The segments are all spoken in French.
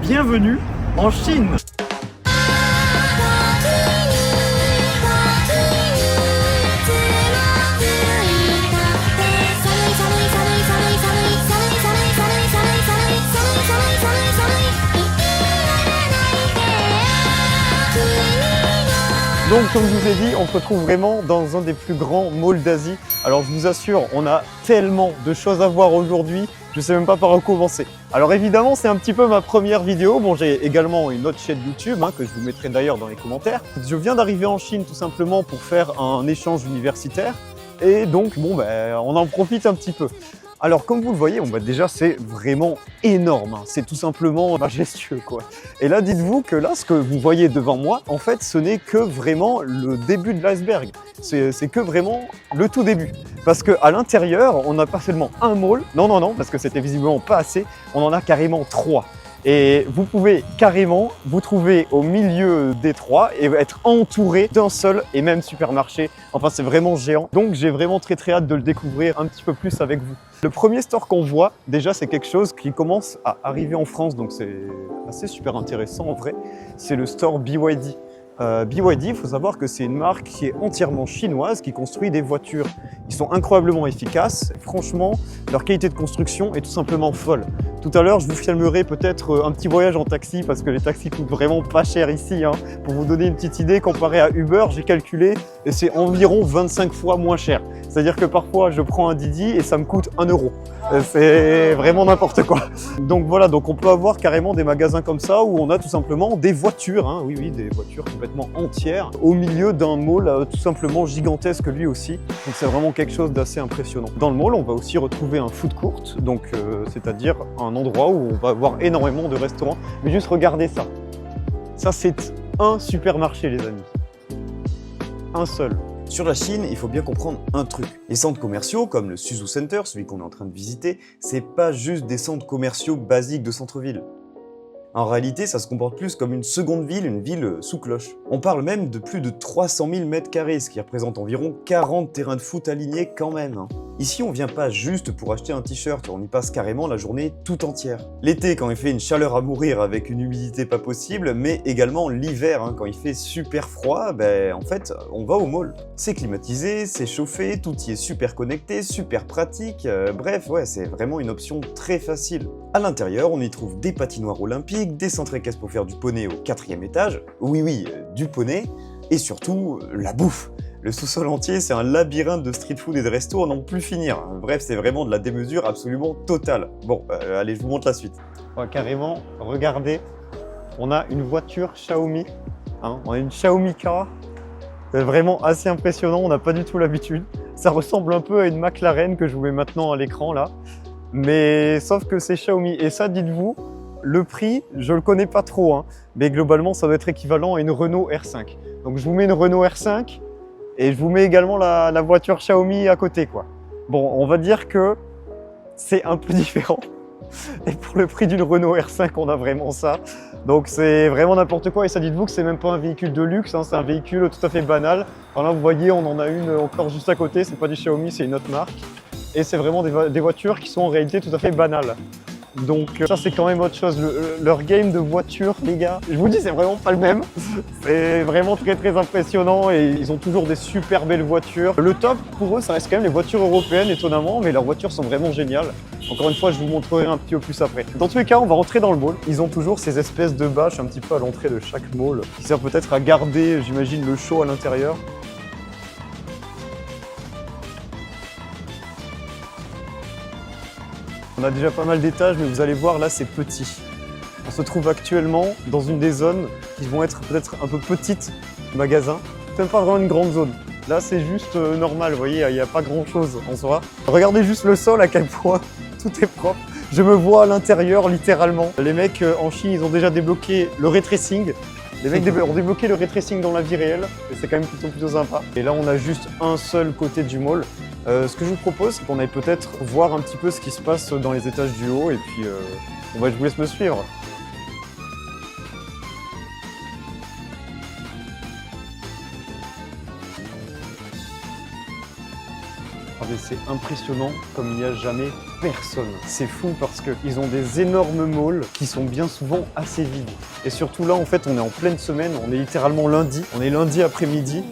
Bienvenue en Chine. Donc comme je vous ai dit, on se retrouve vraiment dans un des plus grands malls d'Asie. Alors je vous assure, on a tellement de choses à voir aujourd'hui, je ne sais même pas par où commencer. Alors évidemment, c'est un petit peu ma première vidéo. Bon, j'ai également une autre chaîne YouTube que je vous mettrai d'ailleurs dans les commentaires. Je viens d'arriver en Chine tout simplement pour faire un échange universitaire. Et donc, bon, on en profite un petit peu. Alors, comme vous le voyez, déjà, c'est vraiment énorme. C'est tout simplement majestueux, quoi. Et là, dites-vous que là, ce que vous voyez devant moi, en fait, ce n'est que vraiment le début de l'iceberg. C'est que vraiment le tout début. Parce qu'à l'intérieur, on n'a pas seulement un mall. Non, parce que c'était visiblement pas assez. On en a carrément 3. Et vous pouvez carrément vous trouver au milieu des 3 et être entouré d'un seul et même supermarché. Enfin, c'est vraiment géant. Donc, j'ai vraiment très hâte de le découvrir un petit peu plus avec vous. Le premier store qu'on voit, déjà, c'est quelque chose qui commence à arriver en France. Donc, c'est assez super intéressant en vrai. C'est le store BYD. BYD, il faut savoir que c'est une marque qui est entièrement chinoise, qui construit des voitures. Ils sont incroyablement efficaces. Franchement, leur qualité de construction est tout simplement folle. Tout à l'heure, je vous filmerai peut-être un petit voyage en taxi parce que les taxis coûtent vraiment pas cher ici. Pour vous donner une petite idée, comparé à Uber, j'ai calculé et c'est environ 25 fois moins cher. C'est-à-dire que parfois, je prends un Didi et ça me coûte 1 €. C'est vraiment n'importe quoi. Donc voilà, donc on peut avoir carrément des magasins comme ça où on a tout simplement des voitures, oui, des voitures complètement entières au milieu d'un mall tout simplement gigantesque lui aussi. Donc c'est vraiment quelque chose d'assez impressionnant. Dans le mall, on va aussi retrouver un food court, donc c'est-à-dire un endroit où on va avoir énormément de restaurants. Mais juste regardez ça. Ça, c'est un supermarché, les amis. Un seul. Sur la Chine, il faut bien comprendre un truc. Les centres commerciaux, comme le Suzhou Center, celui qu'on est en train de visiter, c'est pas juste des centres commerciaux basiques de centre-ville. En réalité, ça se comporte plus comme une seconde ville, une ville sous cloche. On parle même de plus de 300 000 m², ce qui représente environ 40 terrains de foot alignés quand même. Ici, on vient pas juste pour acheter un t-shirt, on y passe carrément la journée tout entière. L'été, quand il fait une chaleur à mourir avec une humidité pas possible, mais également l'hiver, quand il fait super froid, en fait, on va au mall. C'est climatisé, c'est chauffé, tout y est super connecté, super pratique, bref, ouais, c'est vraiment une option très facile. À l'intérieur, on y trouve des patinoires olympiques, des centres équestres pour faire du poney au 4e étage, oui, du poney, et surtout, la bouffe. Le sous-sol entier, c'est un labyrinthe de street food et de resto à n'en plus finir. Bref, c'est vraiment de la démesure absolument totale. Bon, allez, je vous montre la suite. Carrément, regardez, on a une voiture Xiaomi, on a une Xiaomi Car. C'est vraiment assez impressionnant, on n'a pas du tout l'habitude. Ça ressemble un peu à une McLaren que je vous mets maintenant à l'écran là. Mais sauf que c'est Xiaomi. Et ça, dites-vous, le prix, je le connais pas trop, mais globalement, ça doit être équivalent à une Renault R5. Donc je vous mets une Renault R5 et je vous mets également la voiture Xiaomi à côté, quoi. Bon, on va dire que c'est un peu différent. Et pour le prix d'une Renault R5, on a vraiment ça. Donc c'est vraiment n'importe quoi. Et ça, dites-vous que c'est même pas un véhicule de luxe, c'est un véhicule tout à fait banal. Alors là, vous voyez, on en a une encore juste à côté. C'est pas du Xiaomi, c'est une autre marque. Et c'est vraiment des voitures qui sont en réalité tout à fait banales. Donc ça, c'est quand même autre chose. Leur game de voiture, les gars, je vous dis, c'est vraiment pas le même. C'est vraiment très impressionnant et ils ont toujours des super belles voitures. Le top pour eux, ça reste quand même les voitures européennes, étonnamment, mais leurs voitures sont vraiment géniales. Encore une fois, je vous montrerai un petit peu plus après. Dans tous les cas, on va rentrer dans le mall. Ils ont toujours ces espèces de bâches un petit peu à l'entrée de chaque mall qui servent peut-être à garder, j'imagine, le chaud à l'intérieur. On a déjà pas mal d'étages, mais vous allez voir, là, c'est petit. On se trouve actuellement dans une des zones qui vont être peut-être un peu petites du magasin. C'est même pas vraiment une grande zone. Là, c'est juste normal, vous voyez, il n'y a pas grand-chose en soi. Regardez juste le sol, à quel point tout est propre. Je me vois à l'intérieur, littéralement. Les mecs en Chine, ils ont déjà débloqué le ray tracing. Les mecs ont débloqué le ray tracing dans la vie réelle, et c'est quand même plutôt sympa. Et là, on a juste un seul côté du mall. Ce que je vous propose, c'est qu'on aille peut-être voir un petit peu ce qui se passe dans les étages du haut, et puis je vous laisse me suivre. c'est impressionnant comme il n'y a jamais personne. C'est fou parce qu'ils ont des énormes malls qui sont bien souvent assez vides. Et surtout là, en fait, on est en pleine semaine, on est littéralement lundi, on est lundi après-midi.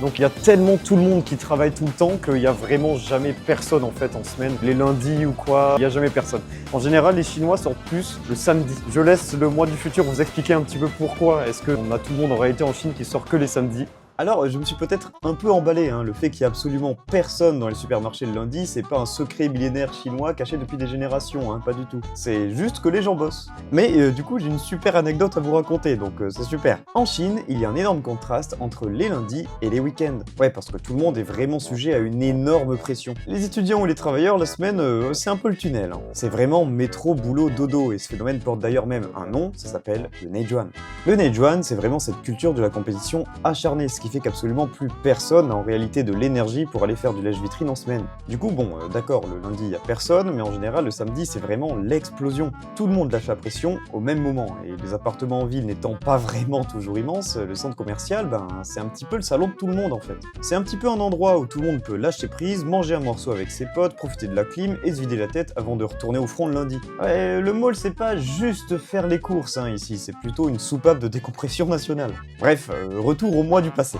Donc il y a tellement tout le monde qui travaille tout le temps qu'il n'y a vraiment jamais personne en fait en semaine. Les lundis ou quoi, il n'y a jamais personne. En général, les Chinois sortent plus le samedi. Je laisse le mois du futur vous expliquer un petit peu pourquoi. Est-ce qu'on a tout le monde en réalité en Chine qui sort que les samedis? Alors, je me suis peut-être un peu emballé, hein. Le fait qu'il y ait absolument personne dans les supermarchés le lundi, c'est pas un secret millénaire chinois caché depuis des générations, hein, pas du tout. C'est juste que les gens bossent. Mais du coup, j'ai une super anecdote à vous raconter, donc c'est super. En Chine, il y a un énorme contraste entre les lundis et les week-ends. Ouais, parce que tout le monde est vraiment sujet à une énorme pression. Les étudiants ou les travailleurs, la semaine, c'est un peu le tunnel, hein. C'est vraiment métro, boulot, dodo, et ce phénomène porte d'ailleurs même un nom, ça s'appelle le Neijuan. Le Neijuan, c'est vraiment cette culture de la compétition acharnée, ce qui fait qu'absolument plus personne n'a en réalité de l'énergie pour aller faire du lèche-vitrine en semaine. Du coup, bon, d'accord, le lundi il y a personne, mais en général le samedi c'est vraiment l'explosion. Tout le monde lâche la pression au même moment, et les appartements en ville n'étant pas vraiment toujours immenses, le centre commercial, c'est un petit peu le salon de tout le monde en fait. C'est un petit peu un endroit où tout le monde peut lâcher prise, manger un morceau avec ses potes, profiter de la clim et se vider la tête avant de retourner au front le lundi. Ouais, le mall c'est pas juste faire les courses hein, ici, c'est plutôt une soupape de décompression nationale. Bref, retour au mois du passé.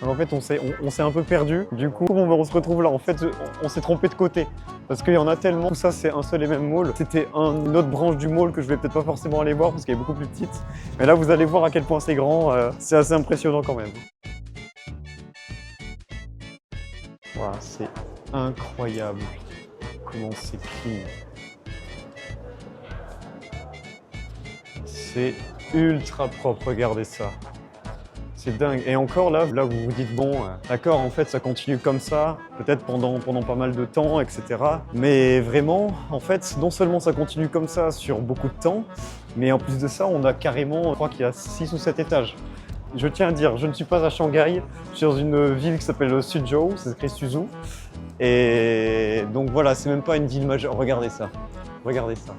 En fait, on s'est un peu perdu. Du coup, on se retrouve là. En fait, on s'est trompé de côté. Parce qu'il y en a tellement. Tout ça, c'est un seul et même mall. C'était une autre branche du mall que je vais peut-être pas forcément aller voir parce qu'elle est beaucoup plus petite. Mais là, vous allez voir à quel point c'est grand. C'est assez impressionnant quand même. Wow, c'est incroyable comment c'est clean. C'est ultra propre, regardez ça. C'est dingue. Et encore là, vous vous dites, bon, d'accord, en fait, ça continue comme ça, peut-être pendant pas mal de temps, etc. Mais vraiment, en fait, non seulement ça continue comme ça sur beaucoup de temps, mais en plus de ça, on a carrément, je crois qu'il y a 6 ou 7 étages. Je tiens à dire, je ne suis pas à Shanghai, je suis dans une ville qui s'appelle Suzhou, c'est écrit Suzhou. Et donc voilà, c'est même pas une ville majeure. Regardez ça. Regardez ça.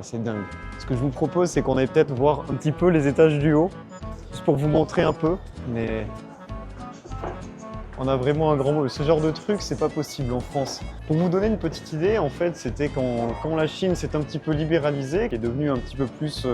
C'est dingue. Ce que je vous propose, c'est qu'on aille peut-être voir un petit peu les étages du haut, juste pour vous montrer un peu, mais on a vraiment un grand mot. Ce genre de truc, c'est pas possible en France. Pour vous donner une petite idée, en fait, c'était quand la Chine s'est un petit peu libéralisée, qui est devenue un petit peu plus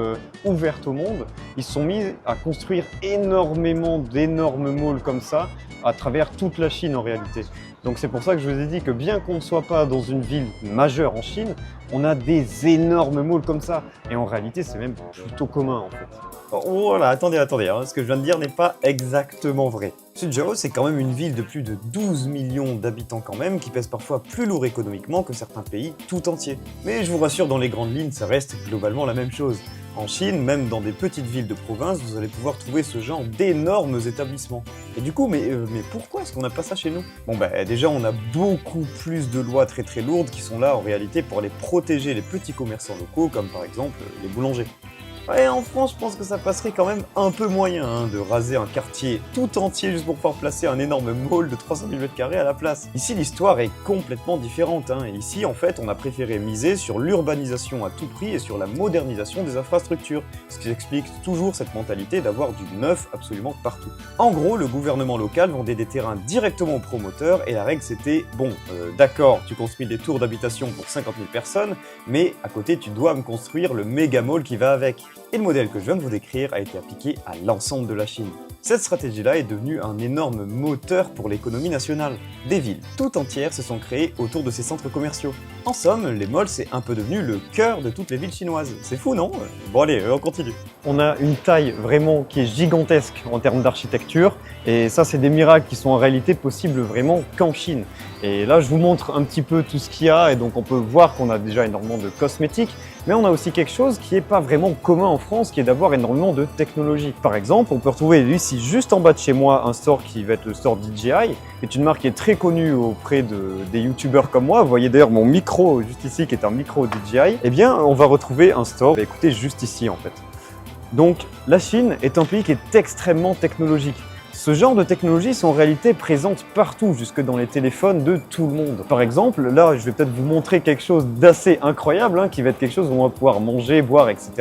ouverte au monde, ils se sont mis à construire énormément d'énormes malls comme ça, à travers toute la Chine en réalité. Donc c'est pour ça que je vous ai dit que bien qu'on ne soit pas dans une ville majeure en Chine, on a des énormes malls comme ça. Et en réalité, c'est même plutôt commun en fait. Oh voilà, attendez, hein, ce que je viens de dire n'est pas exactement vrai. Suzhou, c'est quand même une ville de plus de 12 millions d'habitants quand même, qui pèse parfois plus lourd économiquement que certains pays tout entiers. Mais je vous rassure, dans les grandes lignes, ça reste globalement la même chose. En Chine, même dans des petites villes de province, vous allez pouvoir trouver ce genre d'énormes établissements. Et du coup, mais pourquoi est-ce qu'on n'a pas ça chez nous? Bon déjà, on a beaucoup plus de lois très lourdes qui sont là en réalité pour aller protéger les petits commerçants locaux, comme par exemple les boulangers. Ouais, en France, je pense que ça passerait quand même un peu moyen hein, de raser un quartier tout entier juste pour pouvoir placer un énorme mall de 300 000 m² à la place. Ici, l'histoire est complètement différente. Hein. Ici, en fait, on a préféré miser sur l'urbanisation à tout prix et sur la modernisation des infrastructures, ce qui explique toujours cette mentalité d'avoir du neuf absolument partout. En gros, le gouvernement local vendait des terrains directement aux promoteurs et la règle c'était, bon, d'accord, tu construis des tours d'habitation pour 50 000 personnes, mais à côté, tu dois me construire le méga mall qui va avec. Et le modèle que je viens de vous décrire a été appliqué à l'ensemble de la Chine. Cette stratégie-là est devenue un énorme moteur pour l'économie nationale. Des villes tout entières se sont créées autour de ces centres commerciaux. En somme, les malls c'est un peu devenu le cœur de toutes les villes chinoises. C'est fou, non? Bon allez, on continue. On a une taille vraiment qui est gigantesque en termes d'architecture, et ça c'est des miracles qui sont en réalité possibles vraiment qu'en Chine. Et là je vous montre un petit peu tout ce qu'il y a, et donc on peut voir qu'on a déjà énormément de cosmétiques, mais on a aussi quelque chose qui n'est pas vraiment commun en France, qui est d'avoir énormément de technologie. Par exemple, on peut retrouver ici juste en bas de chez moi un store qui va être le store DJI, qui est une marque qui est très connue auprès des youtubeurs comme moi. Vous voyez d'ailleurs mon micro juste ici qui est un micro DJI. Eh bien, on va retrouver un store, écoutez, juste ici en fait. Donc la Chine est un pays qui est extrêmement technologique. Ce genre de technologies sont en réalité présentes partout, jusque dans les téléphones de tout le monde. Par exemple, là, je vais peut-être vous montrer quelque chose d'assez incroyable, hein, qui va être quelque chose où on va pouvoir manger, boire, etc.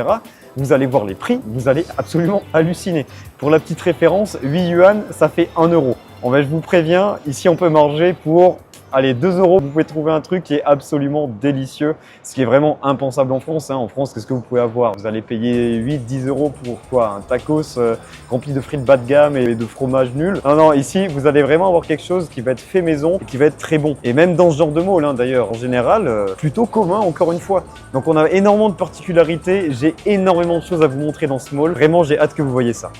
Vous allez voir les prix, vous allez absolument halluciner. Pour la petite référence, 8 yuan, ça fait 1 euro. Je vous préviens, ici on peut manger pour, allez, 2 euros. Vous pouvez trouver un truc qui est absolument délicieux, ce qui est vraiment impensable en France. En France, qu'est-ce que vous pouvez avoir? Vous allez payer 8-10 euros pour quoi? Un tacos rempli de frites bas de gamme et de fromage nul. Non, non, ici, vous allez vraiment avoir quelque chose qui va être fait maison et qui va être très bon. Et même dans ce genre de mall, d'ailleurs, en général, plutôt commun, encore une fois. Donc on a énormément de particularités. J'ai énormément de choses à vous montrer dans ce mall. Vraiment, j'ai hâte que vous voyez ça.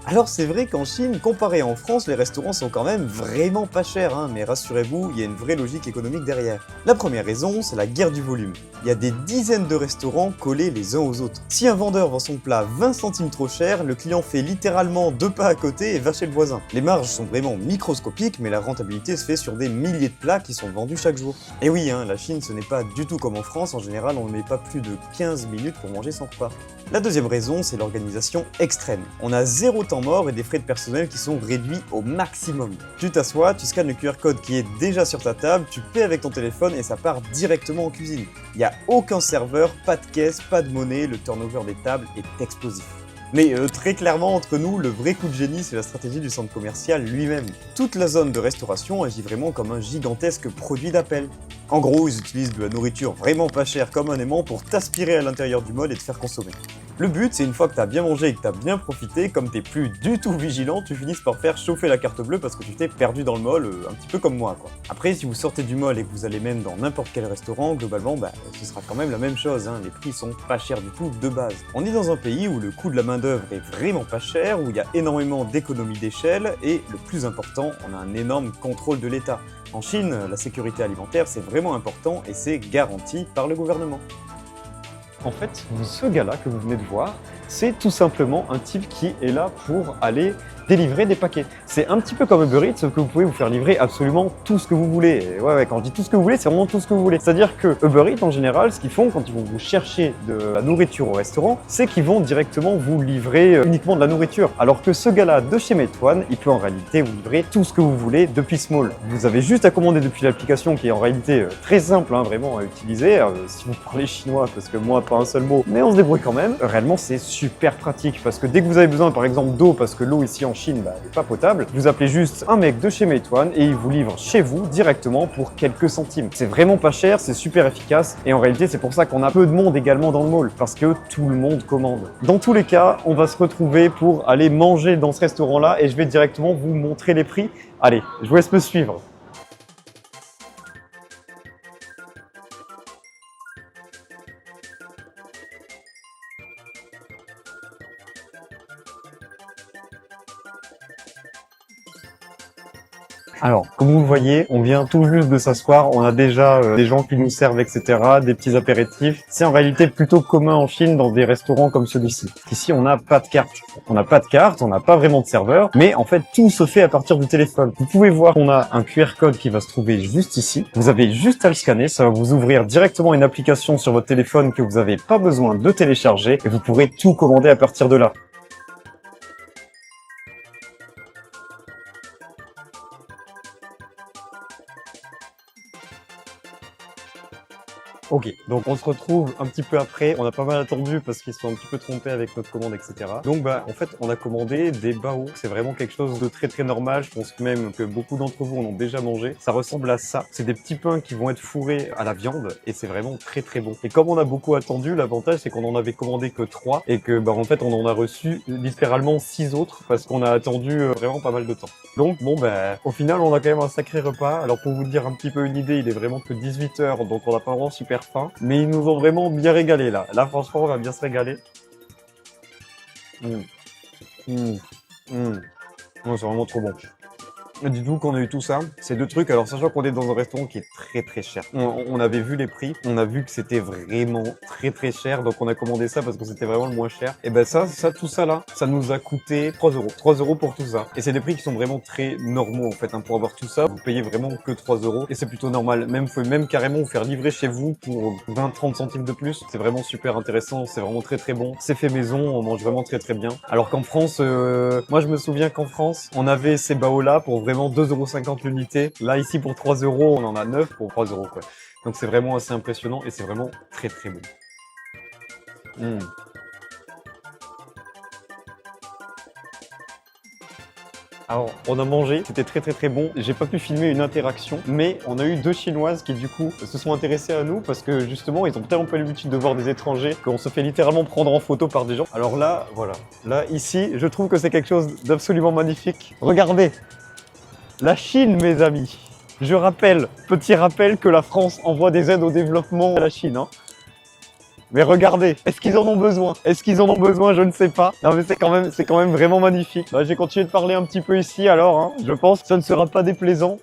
Alors c'est vrai qu'en Chine, comparé en France, les restaurants sont quand même vraiment pas chers, mais rassurez-vous, il y a une vraie logique économique derrière. La première raison, c'est la guerre du volume. Il y a des dizaines de restaurants collés les uns aux autres. Si un vendeur vend son plat 20 centimes trop cher, le client fait littéralement 2 pas à côté et va chez le voisin. Les marges sont vraiment microscopiques, mais la rentabilité se fait sur des milliers de plats qui sont vendus chaque jour. Et oui, la Chine ce n'est pas du tout comme en France, en général on ne met pas plus de 15 minutes pour manger son repas. La deuxième raison, c'est l'organisation extrême. On a zéro temps mort et des frais de personnel qui sont réduits au maximum. Tu t'assois, tu scannes le QR code qui est déjà sur ta table, tu paies avec ton téléphone et ça part directement en cuisine. Il n'y a aucun serveur, pas de caisse, pas de monnaie, le turnover des tables est explosif. Mais très clairement, entre nous, le vrai coup de génie, c'est la stratégie du centre commercial lui-même. Toute la zone de restauration agit vraiment comme un gigantesque produit d'appel. En gros, ils utilisent de la nourriture vraiment pas chère comme un aimant pour t'aspirer à l'intérieur du mall et te faire consommer. Le but, c'est une fois que t'as bien mangé et que t'as bien profité, comme t'es plus du tout vigilant, tu finisses par faire chauffer la carte bleue parce que tu t'es perdu dans le mall, un petit peu comme moi, quoi. Après, si vous sortez du mall et que vous allez même dans n'importe quel restaurant, globalement, ce sera quand même la même chose, les prix sont pas chers du tout de base. On est dans un pays où le coût de la main d'œuvre est vraiment pas cher, où il y a énormément d'économies d'échelle, et le plus important, on a un énorme contrôle de l'État. En Chine, la sécurité alimentaire, c'est vraiment important et c'est garanti par le gouvernement. En fait, ce gars-là que vous venez de voir, c'est tout simplement un type qui est là pour aller délivrer des paquets. C'est un petit peu comme Uber Eats, sauf que vous pouvez vous faire livrer absolument tout ce que vous voulez. Et ouais, quand je dis tout ce que vous voulez, c'est vraiment tout ce que vous voulez. C'est-à-dire que Uber Eats, en général, ce qu'ils font quand ils vont vous chercher de la nourriture au restaurant, c'est qu'ils vont directement vous livrer uniquement de la nourriture. Alors que ce gars-là de chez Meituan, il peut en réalité vous livrer tout ce que vous voulez depuis ce mall. Vous avez juste à commander depuis l'application qui est en réalité très simple, vraiment à utiliser. Si vous parlez chinois, parce que moi, pas un seul mot, mais on se débrouille quand même. Réellement, c'est super pratique parce que dès que vous avez besoin, par exemple, d'eau, parce que l'eau ici en Chine, elle n'est pas potable, vous appelez juste un mec de chez Meituan et il vous livre chez vous directement pour quelques centimes. C'est vraiment pas cher, c'est super efficace et en réalité, c'est pour ça qu'on a peu de monde également dans le mall parce que tout le monde commande. Dans tous les cas, on va se retrouver pour aller manger dans ce restaurant-là et je vais directement vous montrer les prix. Allez, je vous laisse me suivre. Alors, comme vous le voyez, on vient tout juste de s'asseoir, on a déjà des gens qui nous servent, etc., des petits apéritifs. C'est en réalité plutôt commun en Chine dans des restaurants comme celui-ci. Ici, on n'a pas de carte. On n'a pas de carte, on n'a pas vraiment de serveur, mais en fait, tout se fait à partir du téléphone. Vous pouvez voir qu'on a un QR code qui va se trouver juste ici. Vous avez juste à le scanner, ça va vous ouvrir directement une application sur votre téléphone que vous n'avez pas besoin de télécharger et vous pourrez tout commander à partir de là. Ok, donc on se retrouve un petit peu après, on a pas mal attendu parce qu'ils sont un petit peu trompés avec notre commande, etc. Donc en fait, on a commandé des bao, c'est vraiment quelque chose de très très normal, je pense même que beaucoup d'entre vous en ont déjà mangé. Ça ressemble à ça, c'est des petits pains qui vont être fourrés à la viande et c'est vraiment très très bon. Et comme on a beaucoup attendu, l'avantage c'est qu'on en avait commandé que 3 et que en fait on en a reçu littéralement 6 autres parce qu'on a attendu vraiment pas mal de temps. Donc au final on a quand même un sacré repas. Alors pour vous dire un petit peu une idée, il est vraiment que 18 h, donc on n'a pas vraiment super faim, mais ils nous ont vraiment bien régalé là. Là franchement on va bien se régaler. C'est vraiment trop bon. Dites-vous qu'on a eu tout ça, ces deux trucs, alors sachant qu'on est dans un restaurant qui est très cher. On avait vu les prix, on a vu que c'était vraiment très cher, donc on a commandé ça parce que c'était vraiment le moins cher. Et ben tout ça là, ça nous a coûté 3 euros. 3 euros pour tout ça. Et c'est des prix qui sont vraiment très normaux en fait, hein. Pour avoir tout ça, vous payez vraiment que 3 euros et c'est plutôt normal. Même, vous pouvez même carrément vous faire livrer chez vous pour 20-30 centimes de plus. C'est vraiment super intéressant, c'est vraiment très bon. C'est fait maison, on mange vraiment très bien. Alors qu'en France, moi je me souviens qu'en France, on avait ces baos-là pour vraiment 2,50 € l'unité. Là, ici, pour 3 euros, on en a 9 pour 3 euros, quoi. Donc, c'est vraiment assez impressionnant et c'est vraiment très bon. Alors, on a mangé, c'était très bon. J'ai pas pu filmer une interaction, mais on a eu deux Chinoises qui du coup se sont intéressées à nous parce que justement, ils ont tellement pas l'habitude de voir des étrangers qu'on se fait littéralement prendre en photo par des gens. Alors là, voilà. Là, ici, je trouve que c'est quelque chose d'absolument magnifique. Regardez, la Chine, mes amis. Je rappelle, petit rappel que la France envoie des aides au développement à la Chine, hein. Mais regardez, est-ce qu'ils en ont besoin? Est-ce qu'ils en ont besoin? Je ne sais pas. Non mais c'est quand même vraiment magnifique. Bah, j'ai continué de parler un petit peu ici alors, hein. Je pense que ça ne sera pas déplaisant.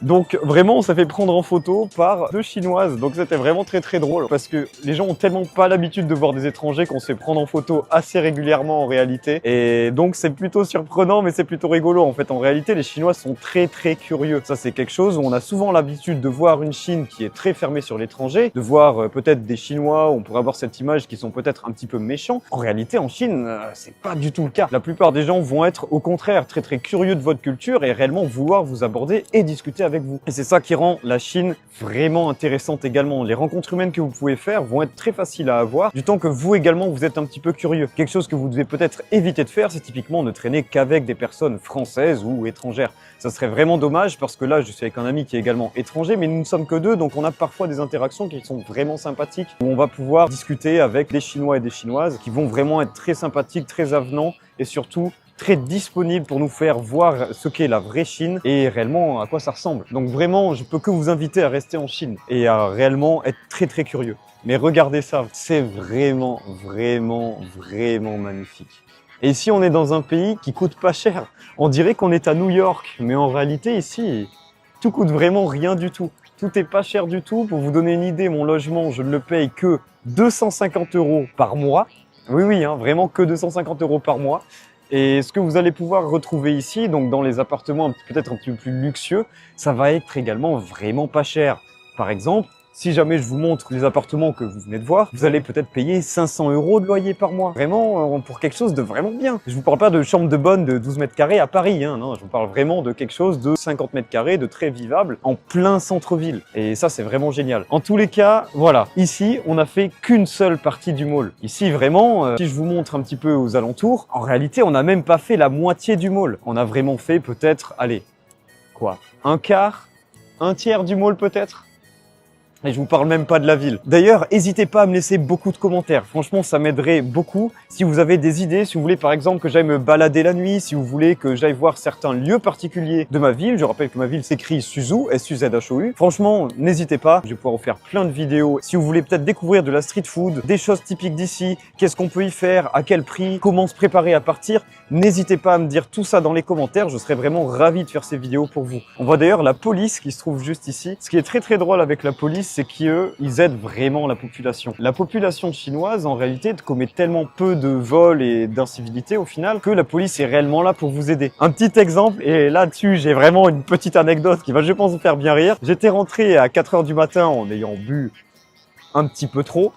Donc vraiment on s'est fait prendre en photo par deux Chinoises, donc c'était vraiment très drôle parce que les gens ont tellement pas l'habitude de voir des étrangers qu'on se fait prendre en photo assez régulièrement en réalité, et donc c'est plutôt surprenant mais c'est plutôt rigolo. En fait en réalité les Chinois sont très curieux, ça c'est quelque chose où on a souvent l'habitude de voir une Chine qui est très fermée sur l'étranger, de voir peut-être des Chinois où on pourrait avoir cette image qui sont peut-être un petit peu méchants. En réalité en Chine c'est pas du tout le cas, la plupart des gens vont être au contraire très curieux de votre culture et réellement vouloir vous aborder et discuter avec vous. Et c'est ça qui rend la Chine vraiment intéressante également. Les rencontres humaines que vous pouvez faire vont être très faciles à avoir, du temps que vous également vous êtes un petit peu curieux. Quelque chose que vous devez peut-être éviter de faire, c'est typiquement ne traîner qu'avec des personnes françaises ou étrangères. Ça serait vraiment dommage parce que là, je suis avec un ami qui est également étranger, mais nous ne sommes que deux, donc on a parfois des interactions qui sont vraiment sympathiques, où on va pouvoir discuter avec des Chinois et des Chinoises qui vont vraiment être très sympathiques, très avenants et surtout très disponible pour nous faire voir ce qu'est la vraie Chine et réellement à quoi ça ressemble. Donc vraiment, je peux que vous inviter à rester en Chine et à réellement être très curieux. Mais regardez ça, c'est vraiment magnifique. Et ici, on est dans un pays qui coûte pas cher. On dirait qu'on est à New York, mais en réalité, ici, tout coûte vraiment rien du tout. Tout est pas cher du tout. Pour vous donner une idée, mon logement, je ne le paye que 250 € par mois. Oui, hein, vraiment que 250 € par mois. Et ce que vous allez pouvoir retrouver ici, donc dans les appartements peut-être un petit peu plus luxueux, ça va être également vraiment pas cher. Par exemple, si jamais je vous montre les appartements que vous venez de voir, vous allez peut-être payer 500 € de loyer par mois. Vraiment, pour quelque chose de vraiment bien. Je vous parle pas de chambre de bonne de 12 mètres carrés à Paris, hein, non, je vous parle vraiment de quelque chose de 50 mètres carrés, de très vivable, en plein centre-ville. Et ça, c'est vraiment génial. En tous les cas, voilà. Ici, on n'a fait qu'une seule partie du mall. Ici, vraiment, si je vous montre un petit peu aux alentours, en réalité, on n'a même pas fait la moitié du mall. On a vraiment fait peut-être, allez, quoi, un quart, un tiers du mall peut-être. Et je vous parle même pas de la ville. D'ailleurs, n'hésitez pas à me laisser beaucoup de commentaires. Franchement, ça m'aiderait beaucoup. Si vous avez des idées, si vous voulez par exemple que j'aille me balader la nuit, si vous voulez que j'aille voir certains lieux particuliers de ma ville, je rappelle que ma ville s'écrit Suzhou, S-U-Z-H-O-U. Franchement, n'hésitez pas. Je vais pouvoir vous faire plein de vidéos. Si vous voulez peut-être découvrir de la street food, des choses typiques d'ici, qu'est-ce qu'on peut y faire, à quel prix, comment se préparer à partir, n'hésitez pas à me dire tout ça dans les commentaires. Je serais vraiment ravi de faire ces vidéos pour vous. On voit d'ailleurs la police qui se trouve juste ici. Ce qui est très drôle avec la police, c'est qu'eux, ils aident vraiment la population. La population chinoise, en réalité, commet tellement peu de vols et d'incivilités au final que la police est réellement là pour vous aider. Un petit exemple, et là-dessus, j'ai vraiment une petite anecdote qui va, je pense, vous faire bien rire. J'étais rentré à 4 h du matin en ayant bu un petit peu trop.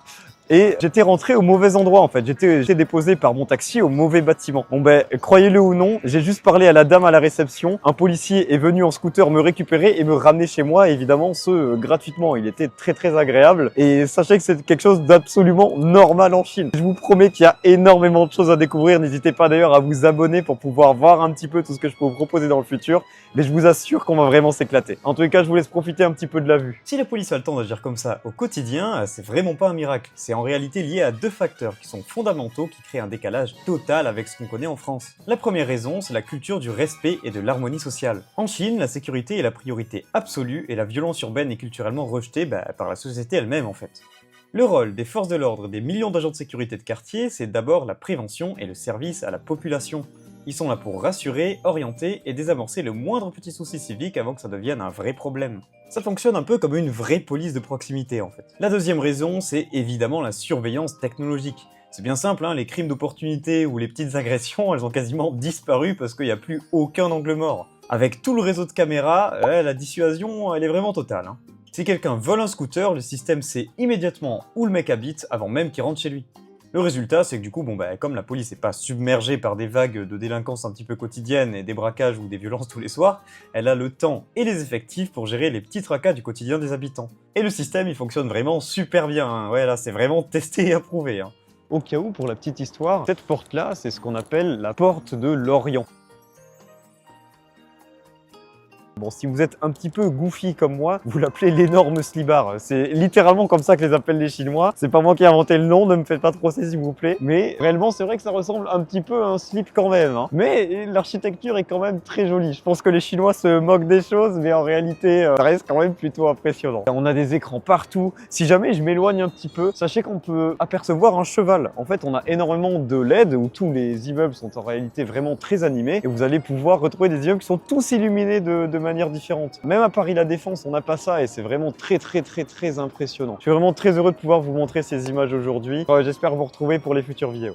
Et j'étais rentré au mauvais endroit en fait, j'étais déposé par mon taxi au mauvais bâtiment. Bon ben, croyez-le ou non, j'ai juste parlé à la dame à la réception, un policier est venu en scooter me récupérer et me ramener chez moi, évidemment gratuitement, il était très agréable. Et sachez que c'est quelque chose d'absolument normal en Chine. Je vous promets qu'il y a énormément de choses à découvrir, n'hésitez pas d'ailleurs à vous abonner pour pouvoir voir un petit peu tout ce que je peux vous proposer dans le futur. Mais je vous assure qu'on va vraiment s'éclater. En tous les cas, je vous laisse profiter un petit peu de la vue. Si la police a le temps d'agir comme ça au quotidien, c'est vraiment pas un miracle. C'est en réalité lié à deux facteurs qui sont fondamentaux qui créent un décalage total avec ce qu'on connaît en France. La première raison, c'est la culture du respect et de l'harmonie sociale. En Chine, la sécurité est la priorité absolue et la violence urbaine est culturellement rejetée par la société elle-même en fait. Le rôle des forces de l'ordre et des millions d'agents de sécurité de quartier, c'est d'abord la prévention et le service à la population. Ils sont là pour rassurer, orienter et désamorcer le moindre petit souci civique avant que ça devienne un vrai problème. Ça fonctionne un peu comme une vraie police de proximité en fait. La deuxième raison, c'est évidemment la surveillance technologique. C'est bien simple, hein, les crimes d'opportunité ou les petites agressions, elles ont quasiment disparu parce qu'il n'y a plus aucun angle mort. Avec tout le réseau de caméras, la dissuasion, elle est vraiment totale. Hein. Si quelqu'un vole un scooter, le système sait immédiatement où le mec habite avant même qu'il rentre chez lui. Le résultat, c'est que du coup, comme la police n'est pas submergée par des vagues de délinquance un petit peu quotidiennes et des braquages ou des violences tous les soirs, elle a le temps et les effectifs pour gérer les petits tracas du quotidien des habitants. Et le système, il fonctionne vraiment super bien, hein. Ouais, là, c'est vraiment testé et approuvé. Hein. Au cas où, pour la petite histoire, cette porte-là, c'est ce qu'on appelle la porte de l'Orient. Bon, si vous êtes un petit peu goofy comme moi, vous l'appelez l'énorme slibard. C'est littéralement comme ça que les appellent les Chinois. C'est pas moi qui ai inventé le nom, ne me faites pas de procès s'il vous plaît. Mais réellement, c'est vrai que ça ressemble un petit peu à un slip quand même. Hein. Mais l'architecture est quand même très jolie. Je pense que les Chinois se moquent des choses, mais en réalité, ça reste quand même plutôt impressionnant. On a des écrans partout. Si jamais je m'éloigne un petit peu, sachez qu'on peut apercevoir un cheval. En fait, on a énormément de LED où tous les immeubles sont en réalité vraiment très animés. Et vous allez pouvoir retrouver des immeubles qui sont tous illuminés de manière différente. Même à Paris La Défense, on n'a pas ça et c'est vraiment très impressionnant. Je suis vraiment très heureux de pouvoir vous montrer ces images aujourd'hui. J'espère vous retrouver pour les futures vidéos.